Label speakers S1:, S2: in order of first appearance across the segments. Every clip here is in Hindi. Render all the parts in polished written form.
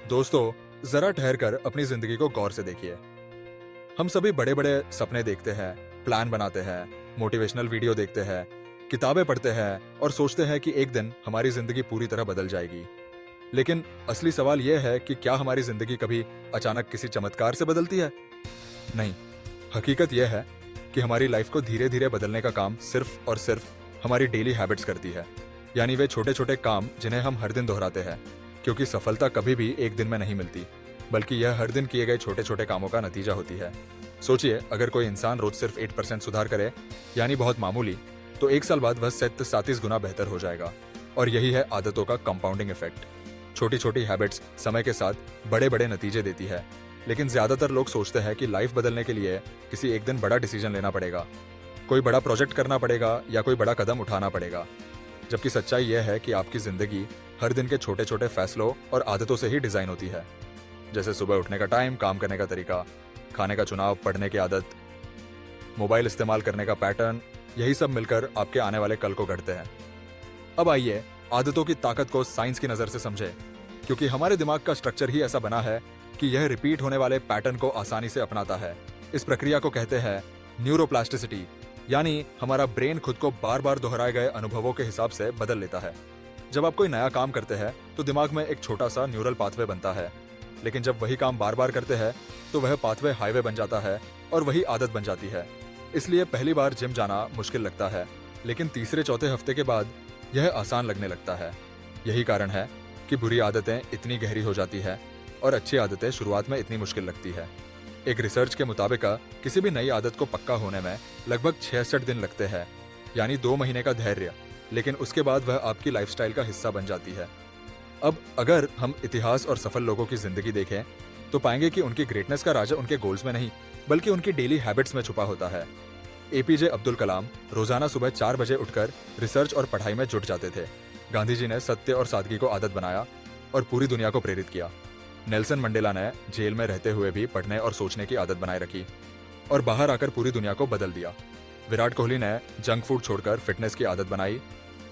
S1: दोस्तों, जरा ठहर कर अपनी जिंदगी को गौर से देखिए। हम सभी बड़े बड़े सपने देखते हैं, प्लान बनाते हैं, मोटिवेशनल वीडियो देखते हैं, किताबें पढ़ते हैं और सोचते हैं कि एक दिन हमारी जिंदगी पूरी तरह बदल जाएगी। लेकिन असली सवाल यह है कि क्या हमारी जिंदगी कभी अचानक किसी चमत्कार से बदलती है? नहीं। हकीकत यह है कि हमारी लाइफ को धीरे धीरे बदलने का काम सिर्फ और सिर्फ हमारी डेली हैबिट्स करती है। यानी वे छोटे छोटे काम जिन्हें हम हर दिन दोहराते हैं, क्योंकि सफलता कभी भी एक दिन में नहीं मिलती, बल्कि यह हर दिन किए गए छोटे छोटे कामों का नतीजा होती है। सोचिए, अगर कोई इंसान रोज सिर्फ 8% सुधार करे, यानी बहुत मामूली, तो एक साल बाद वह 37 गुना बेहतर हो जाएगा। और यही है आदतों का कंपाउंडिंग इफेक्ट। छोटी छोटी हैबिट्स समय के साथ बड़े बड़े नतीजे देती है। लेकिन ज्यादातर लोग सोचते हैं कि लाइफ बदलने के लिए किसी एक दिन बड़ा डिसीजन लेना पड़ेगा, कोई बड़ा प्रोजेक्ट करना पड़ेगा या कोई बड़ा कदम उठाना पड़ेगा। जबकि सच्चाई यह है कि आपकी जिंदगी हर दिन के छोटे छोटे फैसलों और आदतों से ही डिजाइन होती है। जैसे सुबह उठने का टाइम, काम करने का तरीका, खाने का चुनाव, पढ़ने की आदत, मोबाइल इस्तेमाल करने का पैटर्न, यही सब मिलकर आपके आने वाले कल को गढ़ते हैं। अब आइए आदतों की ताकत को साइंस की नजर से समझें, क्योंकि हमारे दिमाग का स्ट्रक्चर ही ऐसा बना है कि यह रिपीट होने वाले पैटर्न को आसानी से अपनाता है। इस प्रक्रिया को कहते हैं न्यूरोप्लास्टिसिटी, यानी हमारा ब्रेन खुद को बार बार दोहराए गए अनुभवों के हिसाब से बदल लेता है। जब आप कोई नया काम करते हैं तो दिमाग में एक छोटा सा न्यूरल पाथवे बनता है, लेकिन जब वही काम बार बार करते हैं तो वह पाथवे हाईवे बन जाता है और वही आदत बन जाती है। इसलिए पहली बार जिम जाना मुश्किल लगता है, लेकिन तीसरे चौथे हफ्ते के बाद यह आसान लगने लगता है। यही कारण है कि बुरी आदतें इतनी गहरी हो जाती है और अच्छी आदतें शुरुआत में इतनी मुश्किल लगती है। एक रिसर्च के मुताबिक किसी भी नई आदत को पक्का होने में लगभग 66 दिन लगते हैं, यानी 2 महीने का धैर्य, लेकिन उसके बाद वह आपकी लाइफस्टाइल का हिस्सा बन जाती है। अब अगर हम इतिहास और सफल लोगों की जिंदगी देखें तो पाएंगे कि उनकी ग्रेटनेस का राज उनके गोल्स में नहीं, बल्कि उनकी डेली हैबिट्स में छुपा होता है। एपीजे अब्दुल कलाम रोजाना सुबह 4 बजे उठकर रिसर्च और पढ़ाई में जुट जाते थे। गांधी जी ने सत्य और सादगी को आदत बनाया और पूरी दुनिया को प्रेरित किया। नेल्सन मंडेला ने जेल में रहते हुए भी पढ़ने और सोचने की आदत बनाए रखी और बाहर आकर पूरी दुनिया को बदल दिया। विराट कोहली ने जंक फूड छोड़कर फिटनेस की आदत बनाई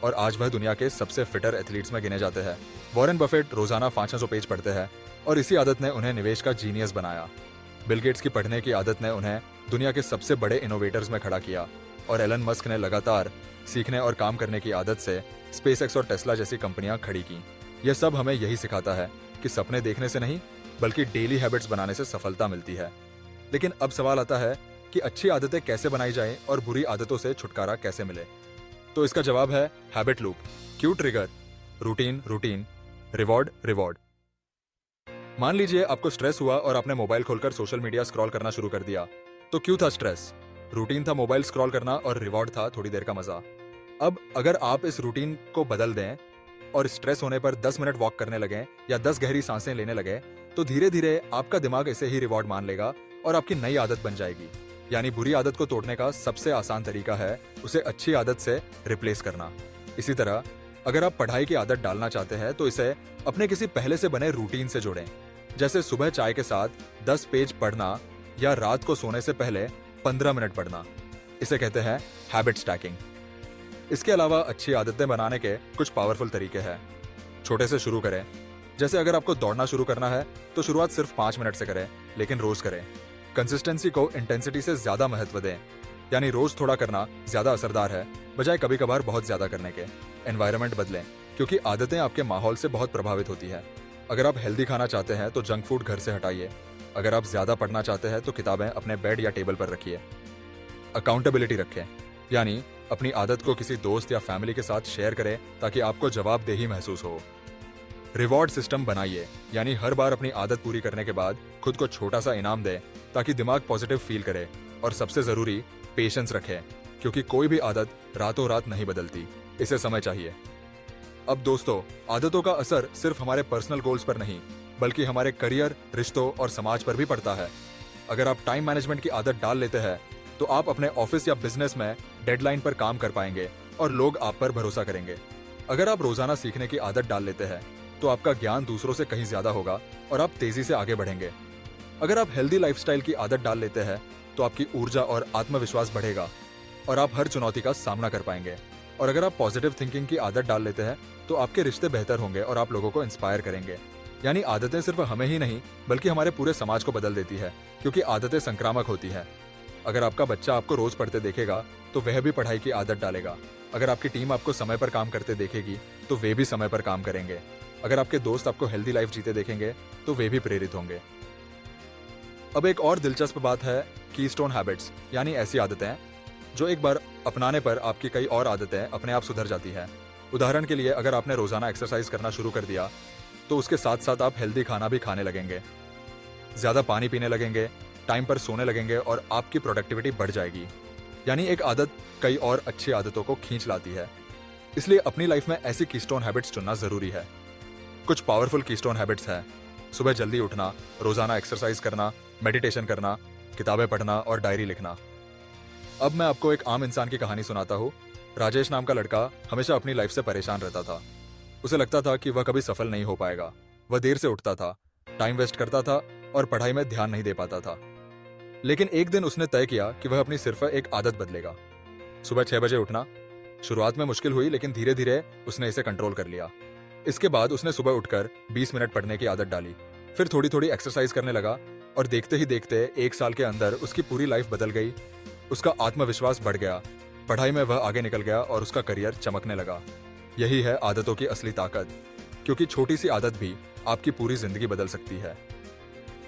S1: और आज वह दुनिया के सबसे फिटर एथलीट्स में गिने जाते हैं। वॉरेन बफेट रोजाना 500 पेज पढ़ते हैं और इसी आदत ने उन्हें निवेश का जीनियस बनाया। बिल गेट्स की पढ़ने की आदत ने उन्हें दुनिया के सबसे बड़े इनोवेटर्स में खड़ा किया और एलन मस्क ने लगातार सीखने और काम करने की आदत से स्पेसएक्स और टेस्ला जैसी कंपनियां खड़ी की। यह सब हमें यही सिखाता है कि सपने देखने से नहीं, बल्कि डेली हैबिट्स बनाने से सफलता मिलती है। लेकिन अब सवाल आता है कि अच्छी आदतें कैसे बनाई जाएं और बुरी आदतों से छुटकारा कैसे मिले। तो इसका जवाब है habit loop. Q trigger, routine routine, reward reward. मान लीजिए आपको स्ट्रेस हुआ और आपने मोबाइल खोलकर सोशल मीडिया स्क्रॉल करना शुरू कर दिया। तो क्यों था स्ट्रेस? रूटीन था मोबाइल स्क्रॉल करना और रिवॉर्ड था थोड़ी देर का मजा। अब अगर आप इस रूटीन को बदल दें और स्ट्रेस होने पर 10 मिनट वॉक करने लगे या 10 गहरी सांसें लेने लगे, तो धीरे धीरे आपका दिमाग इसे ही रिवॉर्ड मान लेगा और आपकी नई आदत बन जाएगी। यानी बुरी आदत को तोड़ने का सबसे आसान तरीका है उसे अच्छी आदत से रिप्लेस करना। इसी तरह अगर आप पढ़ाई की आदत डालना चाहते हैं तो इसे अपने किसी पहले से बने रूटीन से जोड़ें। जैसे सुबह चाय के साथ 10 पेज पढ़ना या रात को सोने से पहले 15 मिनट पढ़ना। इसे कहते हैं हैबिट स्टैकिंग। इसके अलावा अच्छी आदतें बनाने के कुछ पावरफुल तरीके हैं। छोटे से शुरू करें। जैसे अगर आपको दौड़ना शुरू करना है तो शुरुआत सिर्फ 5 मिनट से करें, लेकिन रोज करें। कंसिस्टेंसी को इंटेंसिटी से ज्यादा महत्व दें, यानी रोज थोड़ा करना ज्यादा असरदार है बजाय कभी कभार बहुत ज्यादा करने के। एनवायरनमेंट बदलें, क्योंकि आदतें आपके माहौल से बहुत प्रभावित होती है। अगर आप हेल्दी खाना चाहते हैं तो जंक फूड घर से हटाइए। अगर आप ज्यादा पढ़ना चाहते हैं तो किताबें अपने बेड या टेबल पर रखिए। अकाउंटेबिलिटी रखें, यानी अपनी आदत को किसी दोस्त या फैमिली के साथ शेयर करें ताकि आपको जवाबदेही महसूस हो। रिवॉर्ड सिस्टम बनाइए, यानी हर बार अपनी आदत पूरी करने के बाद खुद को छोटा सा इनाम दें ताकि दिमाग पॉजिटिव फील करे। और सबसे जरूरी, पेशेंस रखें, क्योंकि कोई भी आदत रातों रात नहीं बदलती, इसे समय चाहिए। अब दोस्तों, आदतों का असर सिर्फ हमारे पर्सनल गोल्स पर नहीं, बल्कि हमारे करियर, रिश्तों और समाज पर भी पड़ता है। अगर आप टाइम मैनेजमेंट की आदत डाल लेते हैं तो आप अपने ऑफिस या बिजनेस में डेडलाइन पर काम कर पाएंगे और लोग आप पर भरोसा करेंगे। अगर आप रोजाना सीखने की आदत डाल लेते हैं तो आपका ज्ञान दूसरों से कहीं ज्यादा होगा और आप तेजी से आगे बढ़ेंगे। अगर आप हेल्दी लाइफस्टाइल की आदत डाल लेते हैं तो आपकी ऊर्जा और आत्मविश्वास बढ़ेगा और आप हर चुनौती का सामना कर पाएंगे। और अगर आप पॉजिटिव थिंकिंग की आदत डाल लेते हैं तो आपके रिश्ते बेहतर होंगे और आप लोगों को इंस्पायर करेंगे। यानी आदतें सिर्फ हमें ही नहीं बल्कि हमारे पूरे समाज को बदल देती है, क्योंकि आदतें संक्रामक होती है। अगर आपका बच्चा आपको रोज पढ़ते देखेगा तो वह भी पढ़ाई की आदत डालेगा। अगर आपकी टीम आपको समय पर काम करते देखेगी तो वे भी समय पर काम करेंगे। अगर आपके दोस्त आपको हेल्दी लाइफ जीते देखेंगे तो वे भी प्रेरित होंगे। अब एक और दिलचस्प बात है कीस्टोन हैबिट्स, यानी ऐसी आदतें जो एक बार अपनाने पर आपकी कई और आदतें अपने आप सुधर जाती है। उदाहरण के लिए, अगर आपने रोजाना एक्सरसाइज करना शुरू कर दिया तो उसके साथ साथ आप हेल्दी खाना भी खाने लगेंगे, ज्यादा पानी पीने लगेंगे, टाइम पर सोने लगेंगे और आपकी प्रोडक्टिविटी बढ़ जाएगी। यानी एक आदत कई और अच्छी आदतों को खींच लाती है। इसलिए अपनी लाइफ में ऐसी कीस्टोन हैबिट्स चुनना जरूरी है। कुछ पावरफुल कीस्टोन हैबिट्स हैं: सुबह जल्दी उठना, रोजाना एक्सरसाइज करना, मेडिटेशन करना, किताबें पढ़ना और डायरी लिखना। अब मैं आपको एक आम इंसान की कहानी सुनाता हूँ। राजेश नाम का लड़का हमेशा अपनी लाइफ से परेशान रहता था। उसे लगता था कि वह कभी सफल नहीं हो पाएगा। वह देर से उठता था, टाइम वेस्ट करता था और पढ़ाई में ध्यान नहीं दे पाता था। लेकिन एक दिन उसने तय किया कि वह अपनी सिर्फ एक आदत बदलेगा, सुबह 6 बजे उठना। शुरुआत में मुश्किल हुई, लेकिन धीरे धीरे उसने इसे कंट्रोल कर लिया। इसके बाद उसने सुबह उठकर 20 मिनट पढ़ने की आदत डाली, फिर थोड़ी थोड़ी एक्सरसाइज करने लगा और देखते ही देखते 1 साल के अंदर उसकी पूरी लाइफ बदल गई। उसका आत्मविश्वास बढ़ गया, पढ़ाई में वह आगे निकल गया और उसका करियर चमकने लगा। यही है आदतों की असली ताकत, क्योंकि छोटी सी आदत भी आपकी पूरी जिंदगी बदल सकती है।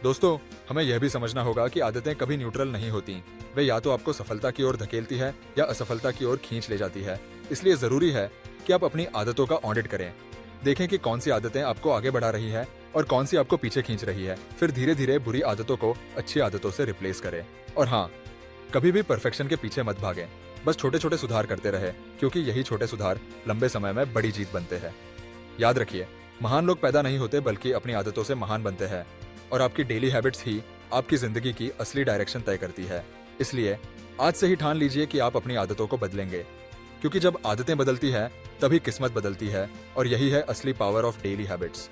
S1: दोस्तों, हमें यह भी समझना होगा कि आदतें कभी न्यूट्रल नहीं होती। वे या तो आपको सफलता की ओर धकेलती है या असफलता की ओर खींच ले जाती है। इसलिए जरूरी है कि आप अपनी आदतों का ऑडिट करें, देखें कि कौन सी आदतें आपको आगे बढ़ा रही है और कौन सी आपको पीछे खींच रही है। फिर धीरे धीरे बुरी आदतों को अच्छी आदतों से रिप्लेस करें। और हाँ, कभी भी परफेक्शन के पीछे मत भागें, बस छोटे छोटे सुधार करते रहे, क्योंकि यही छोटे सुधार लंबे समय में बड़ी जीत बनते हैं। याद रखिए, महान लोग पैदा नहीं होते बल्कि अपनी आदतों से महान बनते हैं, और आपकी डेली हैबिट्स ही आपकी जिंदगी की असली डायरेक्शन तय करती है। इसलिए आज से ही ठान लीजिए कि आप अपनी आदतों को बदलेंगे, क्योंकि जब आदतें बदलती है तभी किस्मत बदलती है, और यही है असली पावर ऑफ डेली हैबिट्स।